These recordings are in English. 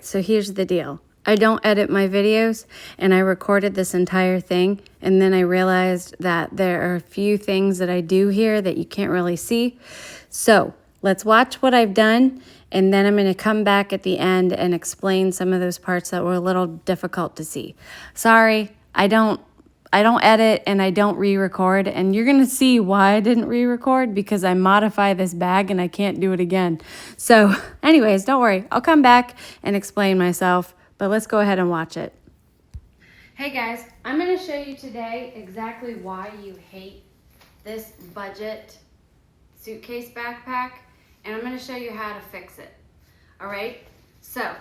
So here's the deal. I don't edit my videos, and I recorded this entire thing, and then I realized that there are a few things that I do here that you can't really see. So let's watch what I've done, and then I'm going to come back at the end and explain some of those parts that were a little difficult to see. Sorry, I don't edit and I don't re-record, and you're gonna see why I didn't re-record, because I modify this bag and I can't do it again. So anyways, don't worry, I'll come back and explain myself, but let's go ahead and watch it. Hey guys, I'm gonna show you today exactly why you hate this budget suitcase backpack, and I'm gonna show you how to fix it. All right, so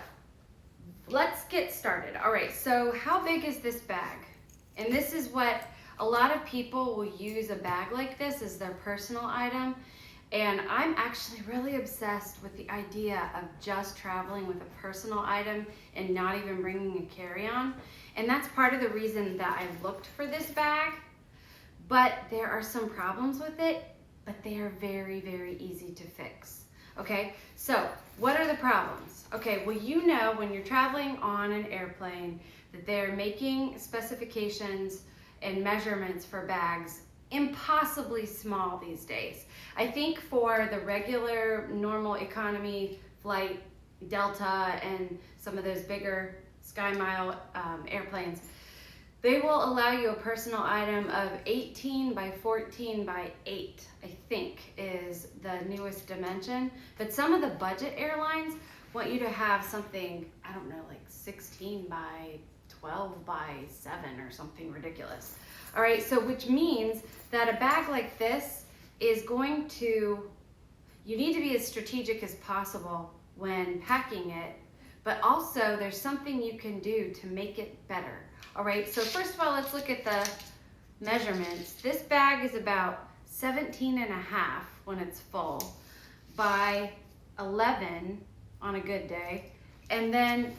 let's get started. All right, so how big is this bag? And this is what a lot of people will use a bag like this as their personal item. And I'm actually really obsessed with the idea of just traveling with a personal item and not even bringing a carry-on. And that's part of the reason that I looked for this bag. But there are some problems with it, but they are very, very easy to fix. Okay, so what are the problems? Okay, well, you know when you're traveling on an airplane that they're making specifications and measurements for bags impossibly small these days. I think for the regular normal economy flight, Delta and some of those bigger SkyMile airplanes, they will allow you a personal item of 18 by 14 by 8, I think is the newest dimension. But some of the budget airlines want you to have something, I don't know, like 16 by 12 by 7 or something ridiculous. All right, so which means that a bag like this is going to, you need to be as strategic as possible when packing it, but also there's something you can do to make it better. All right, so first of all, let's look at the measurements. This bag is about 17 and a half when it's full by 11 on a good day. And then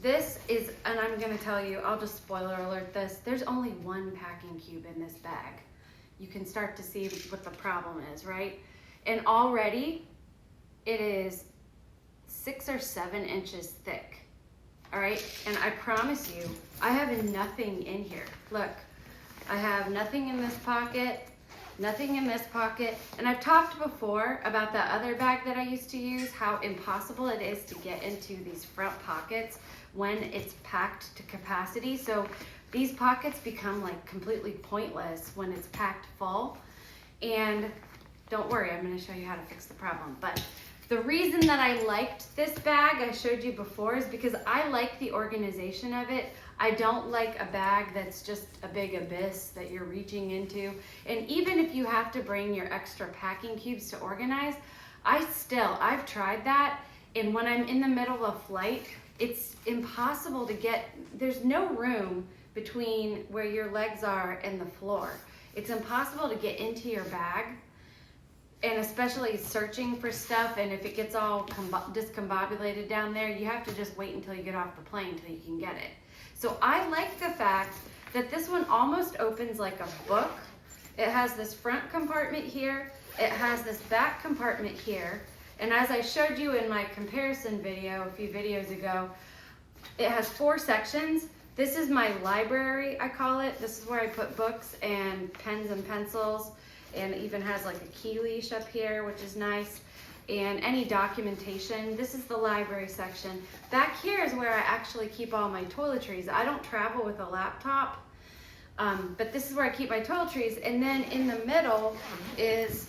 this is, and I'm gonna tell you, I'll just spoiler alert this, there's only one packing cube in this bag. You can start to see what the problem is, right? And already it is 6 or 7 inches thick. All right, and I promise you, I have nothing in here. Look, I have nothing in this pocket, nothing in this pocket. And I've talked before about that other bag that I used to use, how impossible it is to get into these front pockets when it's packed to capacity. So these pockets become like completely pointless when it's packed full. And don't worry, I'm gonna show you how to fix the problem. But the reason that I liked this bag I showed you before is because I like the organization of it. I don't like a bag that's just a big abyss that you're reaching into. And even if you have to bring your extra packing cubes to organize, I've tried that. And when I'm in the middle of flight, it's impossible to get, there's no room between where your legs are and the floor. It's impossible to get into your bag. And especially searching for stuff, and if it gets all discombobulated down there, you have to just wait until you get off the plane till you can get it. So I like the fact that this one almost opens like a book. It has this front compartment here, it has this back compartment here, and as I showed you in my comparison video a few videos ago, it has 4 sections. This is my library, I call it. This is where I put books and pens and pencils. And it even has like a key leash up here, which is nice. And any documentation. This is the library section. Back here is where I actually keep all my toiletries. I don't travel with a laptop, but this is where I keep my toiletries. And then in the middle is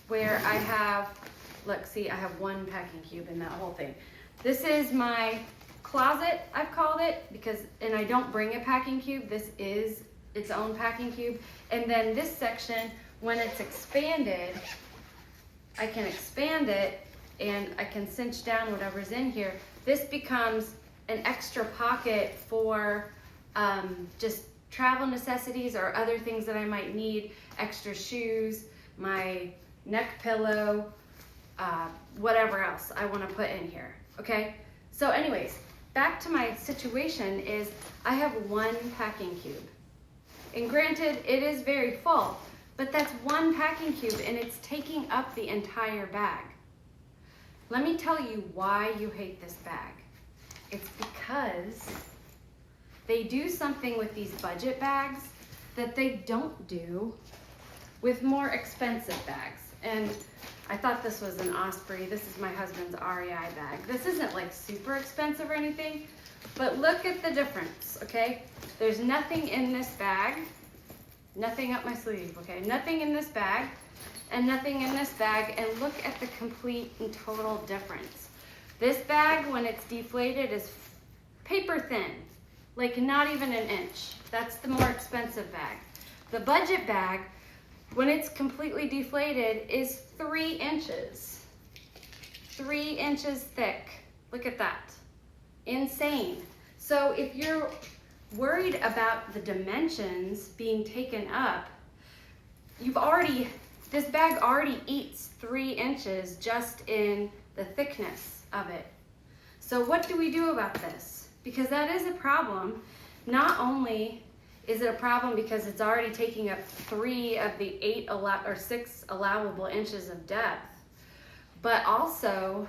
where I have, look, see, I have 1 packing cube in that whole thing. This is my closet, I've called it, because, and I don't bring a packing cube. This is its own packing cube. And then this section, when it's expanded, I can expand it and I can cinch down whatever's in here. This becomes an extra pocket for just travel necessities or other things that I might need, extra shoes, my neck pillow, whatever else I want to put in here, okay? So anyways, back to my situation is I have 1 packing cube. And granted, it is very full, but that's 1 packing cube and it's taking up the entire bag. Let me tell you why you hate this bag. It's because they do something with these budget bags that they don't do with more expensive bags. And I thought this was an Osprey. This is my husband's REI bag. This isn't like super expensive or anything, but look at the difference, okay? There's nothing in this bag, nothing up my sleeve, okay? Nothing in this bag and nothing in this bag, and look at the complete and total difference. This bag, when it's deflated, is paper thin, like not even an inch. That's the more expensive bag. The budget bag, when it's completely deflated, is 3 inches. 3 inches thick. Look at that. Insane. So if you're worried about the dimensions being taken up, this bag already eats 3 inches just in the thickness of it. So what do we do about this? Because that is a problem. Not only is it a problem because it's already taking up 3 of the 6 allowable inches of depth, but also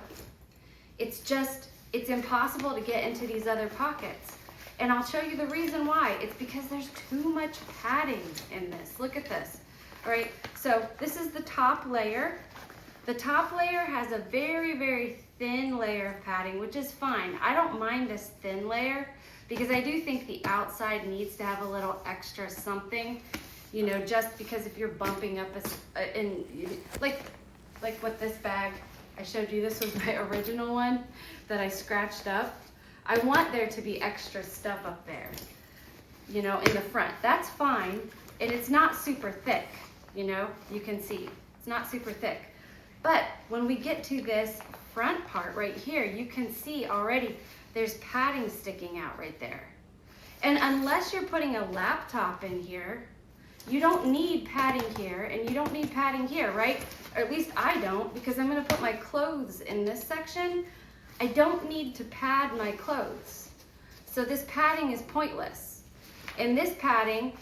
it's impossible to get into these other pockets. And I'll show you the reason why. It's because there's too much padding in this. Look at this. All right, so this is the top layer. The top layer has a very, very thin layer of padding, which is fine. I don't mind this thin layer because I do think the outside needs to have a little extra something, you know, just because if you're bumping up like with this bag I showed you, this was my original one that I scratched up. I want there to be extra stuff up there, you know, in the front. That's fine, and it's not super thick, you know, you can see it's not super thick. But when we get to this front part right here, you can see already there's padding sticking out right there. And unless you're putting a laptop in here, you don't need padding here and you don't need padding here, right? Or at least I don't, because I'm gonna put my clothes in this section. I don't need to pad my clothes. So this padding is pointless. And this padding,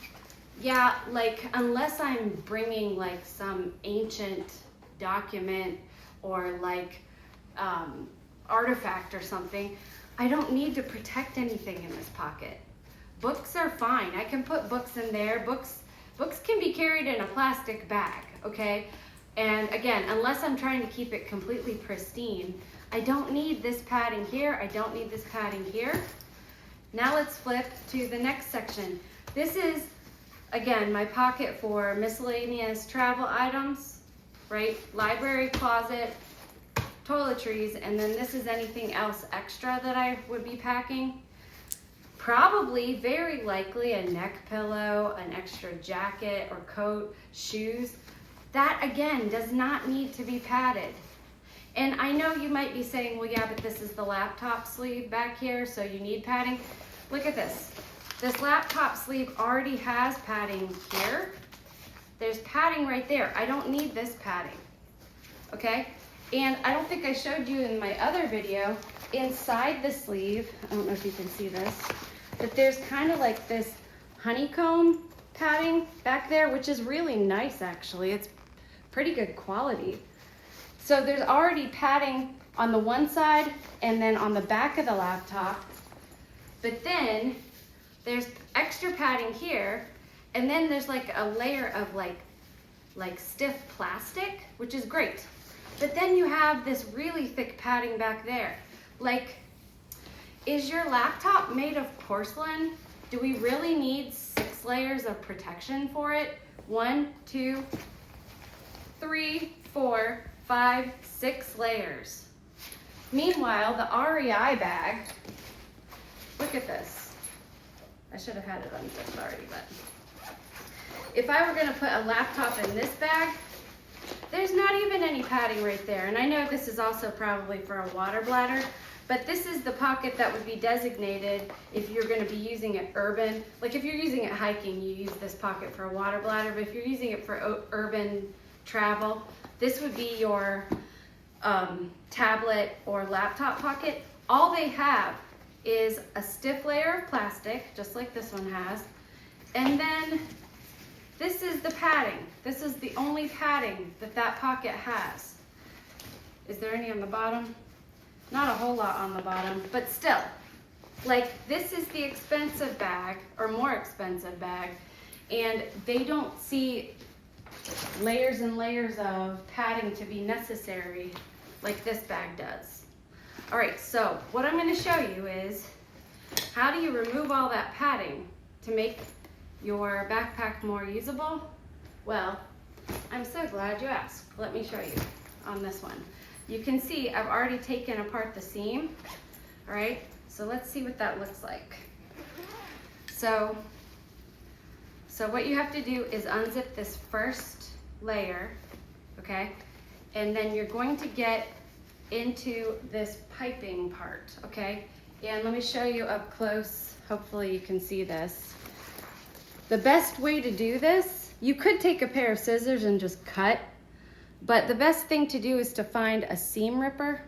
yeah, like unless I'm bringing like some ancient document or like artifact or something, I don't need to protect anything in this pocket. Books are fine. I can put books in there. Books can be carried in a plastic bag, okay? And again, unless I'm trying to keep it completely pristine, I don't need this padding here. I don't need this padding here. Now let's flip to the next section. This is, again, my pocket for miscellaneous travel items, right? Library, closet, toiletries, and then this is anything else extra that I would be packing. Probably, very likely, a neck pillow, an extra jacket or coat, shoes. That, again, does not need to be padded. And I know you might be saying, well, yeah, but this is the laptop sleeve back here, so you need padding. Look at this. This laptop sleeve already has padding here. There's padding right there. I don't need this padding, okay? And I don't think I showed you in my other video, inside the sleeve, I don't know if you can see this, but there's kind of like this honeycomb padding back there, which is really nice actually. It's pretty good quality. So there's already padding on the one side and then on the back of the laptop, but then there's extra padding here, and then there's like a layer of like stiff plastic, which is great. But then you have this really thick padding back there. Like, is your laptop made of porcelain? Do we really need 6 layers of protection for it? 1, 2, 3, 4, 5, 6 layers. Meanwhile, the REI bag, look at this. I should have had it unzipped already, but if I were gonna put a laptop in this bag, there's not even any padding right there. And I know this is also probably for a water bladder, but this is the pocket that would be designated if you're gonna be using it urban. Like if you're using it hiking, you use this pocket for a water bladder, but if you're using it for urban travel, this would be your tablet or laptop pocket. All they have is a stiff layer of plastic, just like this one has, and then this is the padding. This is the only padding that that pocket has. Is there any on the bottom? Not a whole lot on the bottom, but still, Like this is the expensive bag or more expensive bag, and they don't see layers and layers of padding to be necessary like this bag does. All right, so what I'm going to show you is how do you remove all that padding to make your backpack more usable? Well, I'm so glad you asked. Let me show you on this one. You can see I've already taken apart the seam. All right, so let's see what that looks like. So what you have to do is unzip this first layer, okay? And then you're going to get into this piping part, okay? And let me show you up close. Hopefully you can see this. The best way to do this, you could take a pair of scissors and just cut, but the best thing to do is to find a seam ripper.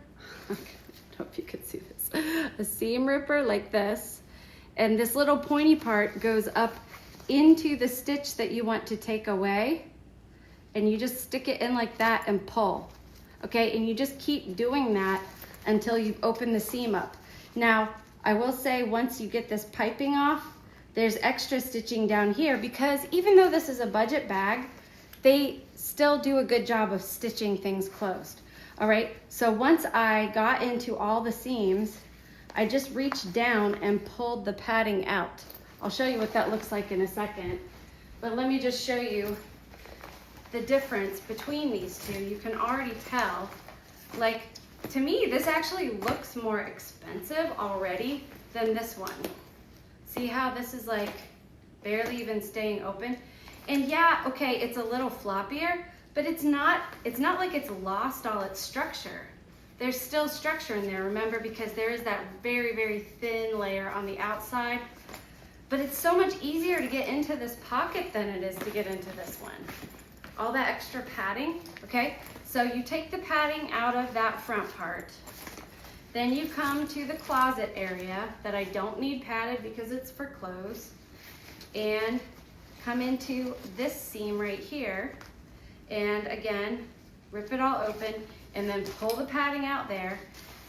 I don't know if you can see this. A seam ripper like this. And this little pointy part goes up into the stitch that you want to take away. And you just stick it in like that and pull. Okay, and you just keep doing that until you open the seam up. Now, I will say once you get this piping off, there's extra stitching down here because even though this is a budget bag, they still do a good job of stitching things closed. All right, so once I got into all the seams, I just reached down and pulled the padding out. I'll show you what that looks like in a second, but let me just show you the difference between these two. You can already tell, like, to me, this actually looks more expensive already than this one. See how this is like barely even staying open? And yeah, okay, it's a little floppier, but it's not like it's lost all its structure. There's still structure in there, remember, because there is that very, very thin layer on the outside. But it's so much easier to get into this pocket than it is to get into this one. All that extra padding, okay? So you take the padding out of that front part. Then you come to the closet area that I don't need padded because it's for clothes. And come into this seam right here. And again, rip it all open and then pull the padding out there.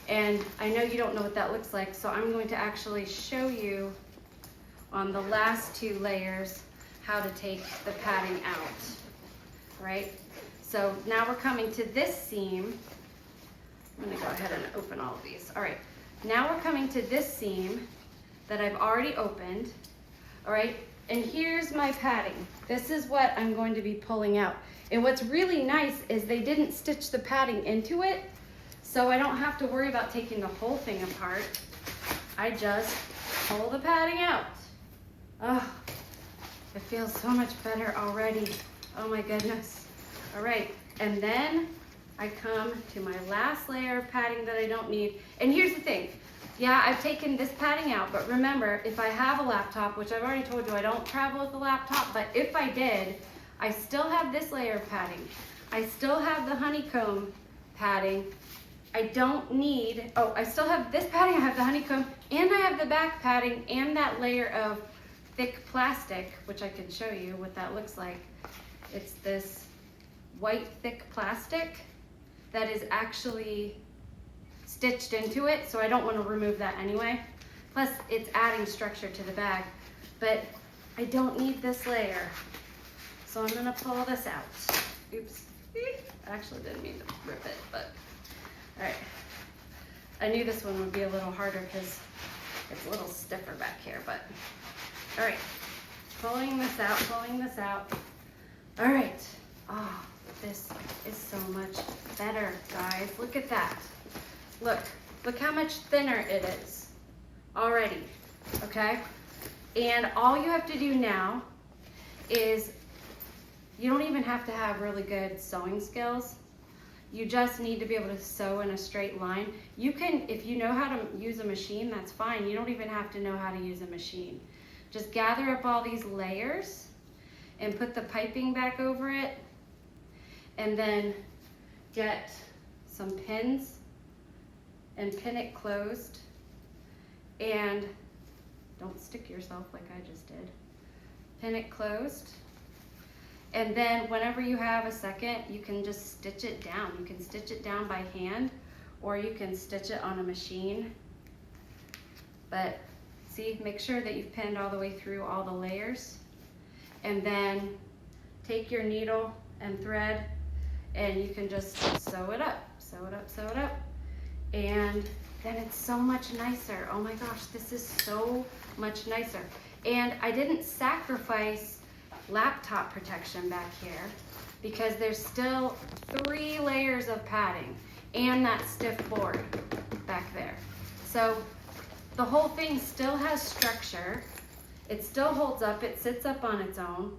And I know you don't know what that looks like, so I'm going to actually show you on the last two layers how to take the padding out, right? So now we're coming to this seam. I'm gonna go ahead and open all of these. All right, now we're coming to this seam that I've already opened, all right? And here's my padding. This is what I'm going to be pulling out. And what's really nice is they didn't stitch the padding into it, so I don't have to worry about taking the whole thing apart. I just pull the padding out. Oh, it feels so much better already. Oh my goodness. All right, and then I come to my last layer of padding that I don't need. And here's the thing. Yeah, I've taken this padding out, but remember, if I have a laptop, which I've already told you I don't travel with a laptop, but if I did, I still have this layer of padding. I still have the honeycomb padding. I don't need, oh, I still have this padding, I have the honeycomb, and I have the back padding and that layer of thick plastic, which I can show you what that looks like. It's this white thick plastic that is actually stitched into it, so I don't want to remove that anyway. Plus, it's adding structure to the bag, but I don't need this layer. So I'm gonna pull this out. Oops, I actually didn't mean to rip it, but all right. I knew this one would be a little harder because it's a little stiffer back here, but all right. Pulling this out, pulling this out. All right. Oh, this is so much better, guys. Look at that. Look how much thinner it is already, okay? And all you have to do now is, you don't even have to have really good sewing skills. You just need to be able to sew in a straight line. You can, if you know how to use a machine, that's fine. You don't even have to know how to use a machine. Just gather up all these layers and put the piping back over it, and then get some pins and pin it closed, and don't stick yourself like I just did. Pin it closed, and then whenever you have a second, you can just stitch it down. You can stitch it down by hand, or you can stitch it on a machine. But See, make sure that you've pinned all the way through all the layers. And then take your needle and thread and you can just sew it up, sew it up, sew it up. And then it's so much nicer. Oh my gosh, this is so much nicer. And I didn't sacrifice laptop protection back here because there's still 3 layers of padding and that stiff board back there. So the whole thing still has structure. It still holds up, it sits up on its own,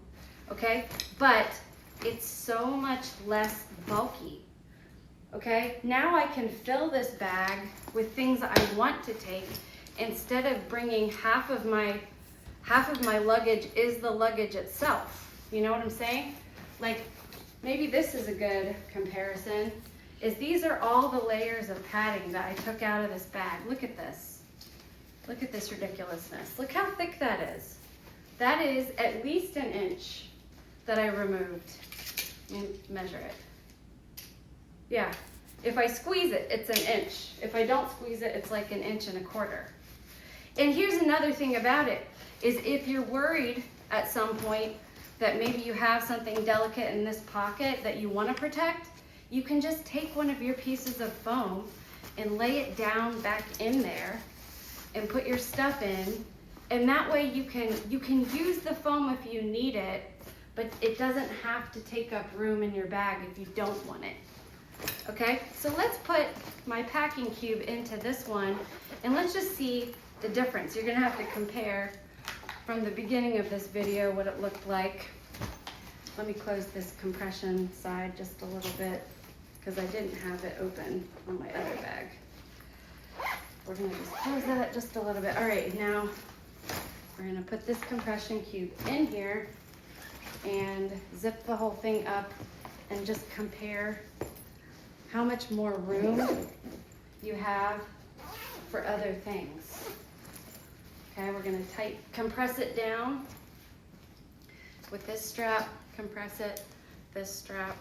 okay? But it's so much less bulky, okay? Now I can fill this bag with things I want to take instead of bringing half of my luggage is the luggage itself. You know what I'm saying? Like, maybe this is a good comparison, is these are all the layers of padding that I took out of this bag. Look at this. Look at this ridiculousness. Look how thick that is. That is at least an inch that I removed. Let me measure it. Yeah, if I squeeze it, it's an inch. If I don't squeeze it, it's like 1 1/4 inches. And here's another thing about it, is if you're worried at some point that maybe you have something delicate in this pocket that you want to protect, you can just take one of your pieces of foam and lay it down back in there and put your stuff in, and that way you can use the foam if you need it, but it doesn't have to take up room in your bag if you don't want it. Okay, so let's put my packing cube into this one and let's just see the difference. You're gonna have to compare from the beginning of this video what it looked like. Let me close this compression side just a little bit because I didn't have it open on my other bag. We're gonna just close that just a little bit. All right, now we're gonna put this compression cube in here and zip the whole thing up and just compare how much more room you have for other things. Okay, we're gonna compress it down with this strap, compress it, this strap,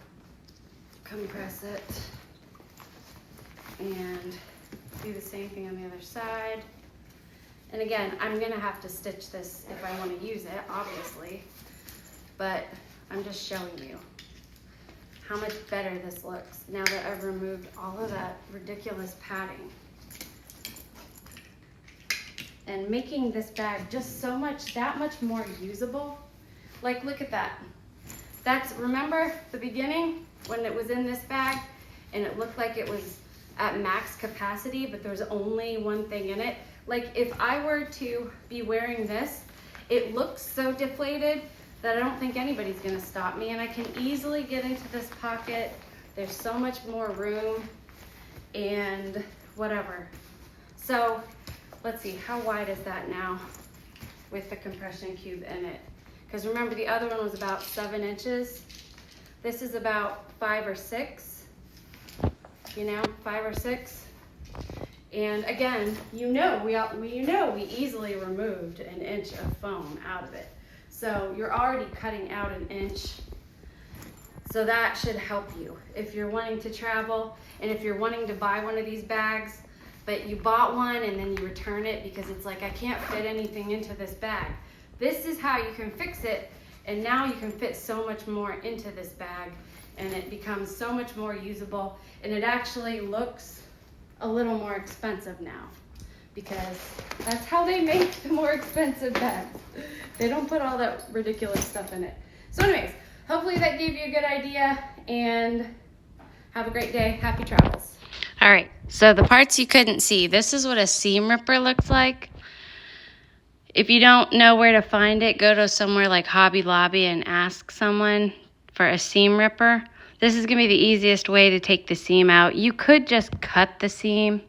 compress it, and do the same thing on the other side. And again, I'm gonna have to stitch this if I wanna use it, obviously, but I'm just showing you how much better this looks now that I've removed all of that ridiculous padding. And making this bag just that much more usable. Like, look at that. Remember the beginning when it was in this bag and it looked like it was at max capacity, but there's only one thing in it? Like, if I were to be wearing this, it looks so deflated that I don't think anybody's gonna stop me, and I can easily get into this pocket. There's so much more room and whatever. So let's see, how wide is that now with the compression cube in it? Because remember, the other one was about 7 inches. This is about 5 or 6, 5 or 6. And again, we easily removed 1 inch of foam out of it. So you're already cutting out 1 inch. So that should help you if you're wanting to travel and if you're wanting to buy one of these bags, but you bought one and then you return it because it's like, I can't fit anything into this bag. This is how you can fix it, and now you can fit so much more into this bag and it becomes so much more usable, and it actually looks a little more expensive now because that's how they make the more expensive bags. They don't put all that ridiculous stuff in it. So anyways, hopefully that gave you a good idea, and have a great day. Happy travels. All right, so the parts you couldn't see, this is what a seam ripper looks like. If you don't know where to find it, go to somewhere like Hobby Lobby and ask someone for a seam ripper. This is gonna be the easiest way to take the seam out. You could just cut the seam,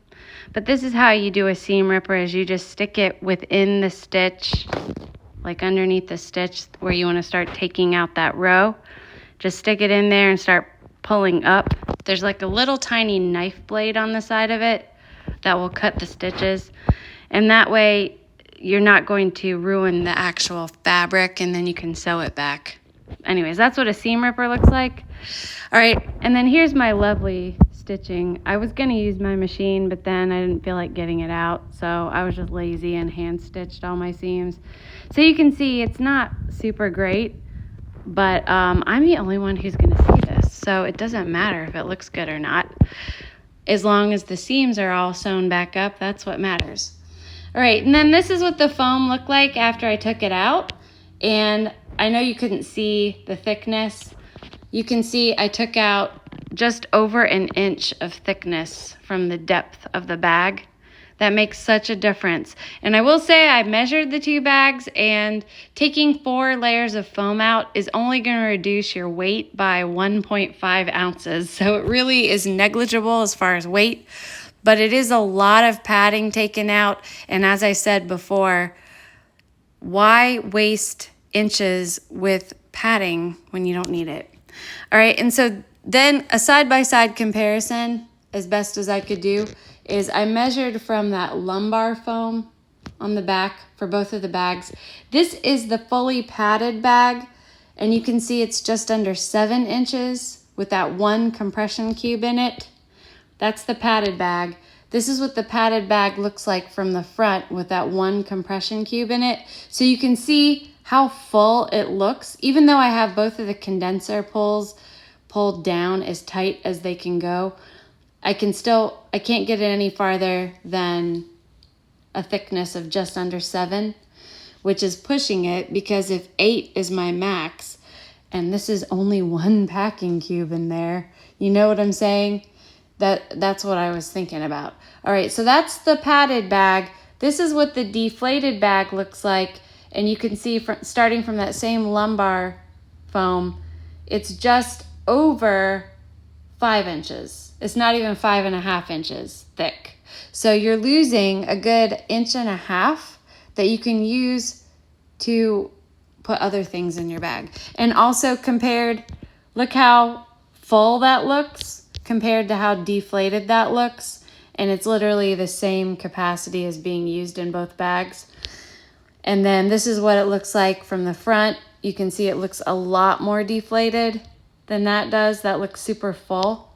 but this is how you do a seam ripper, is you just stick it within the stitch, like underneath the stitch where you wanna start taking out that row. Just stick it in there and start pulling up. There's like a little tiny knife blade on the side of it that will cut the stitches. And that way you're not going to ruin the actual fabric, and then you can sew it back. Anyways, that's what a seam ripper looks like. All right, and then here's my lovely stitching. I was going to use my machine, but then I didn't feel like getting it out, so I was just lazy and hand stitched all my seams. So you can see it's not super great, but I'm the only one who's going to see this, so it doesn't matter if it looks good or not. As long as the seams are all sewn back up, that's what matters. All right, and then this is what the foam looked like after I took it out. And I know you couldn't see the thickness. You can see I took out just over an inch of thickness from the depth of the bag. That makes such a difference. And I will say I measured the 2 bags, and taking 4 layers of foam out is only going to reduce your weight by 1.5 ounces. So it really is negligible as far as weight, but it is a lot of padding taken out. And as I said before, why waste inches with padding when you don't need it? All right, and so then a side-by-side comparison, as best as I could do, is I measured from that lumbar foam on the back for both of the bags. This is the fully padded bag, and you can see it's just under 7 inches with that 1 compression cube in it. That's the padded bag. This is what the padded bag looks like from the front with that 1 compression cube in it. So you can see how full it looks, even though I have both of the condenser pulls pulled down as tight as they can go. I can't get it any farther than a thickness of just under 7, which is pushing it, because if 8 is my max, and this is only 1 packing cube in there, you know what I'm saying? That's what I was thinking about. All right, so that's the padded bag. This is what the deflated bag looks like, and you can see starting from that same lumbar foam, it's just over 5 inches. It's not even 5.5 inches thick. So you're losing a good 1.5 inches that you can use to put other things in your bag. And also compared, look how full that looks compared to how deflated that looks. And it's literally the same capacity as being used in both bags. And then this is what it looks like from the front. You can see it looks a lot more deflated than that does. That looks super full,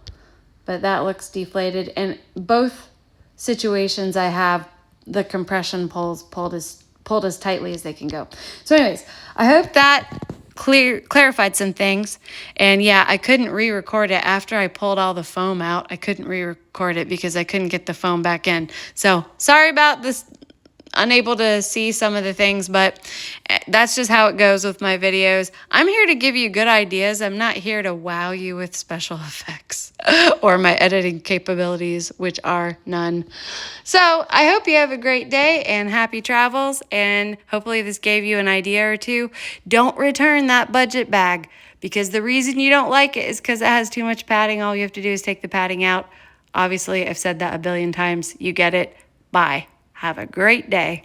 but that looks deflated. And both situations I have the compression pulls pulled as tightly as they can go. So anyways, I hope that clarified some things. And yeah, I couldn't re-record it after I pulled all the foam out. I couldn't re-record it because I couldn't get the foam back in. So sorry about this, unable to see some of the things, but that's just how it goes with my videos. I'm here to give you good ideas. I'm not here to wow you with special effects or my editing capabilities, which are none. So I hope you have a great day and happy travels, and hopefully this gave you an idea or two. Don't return that budget bag, because the reason you don't like it is because it has too much padding. All you have to do is take the padding out. Obviously, I've said that a billion times. You get it. Bye. Have a great day.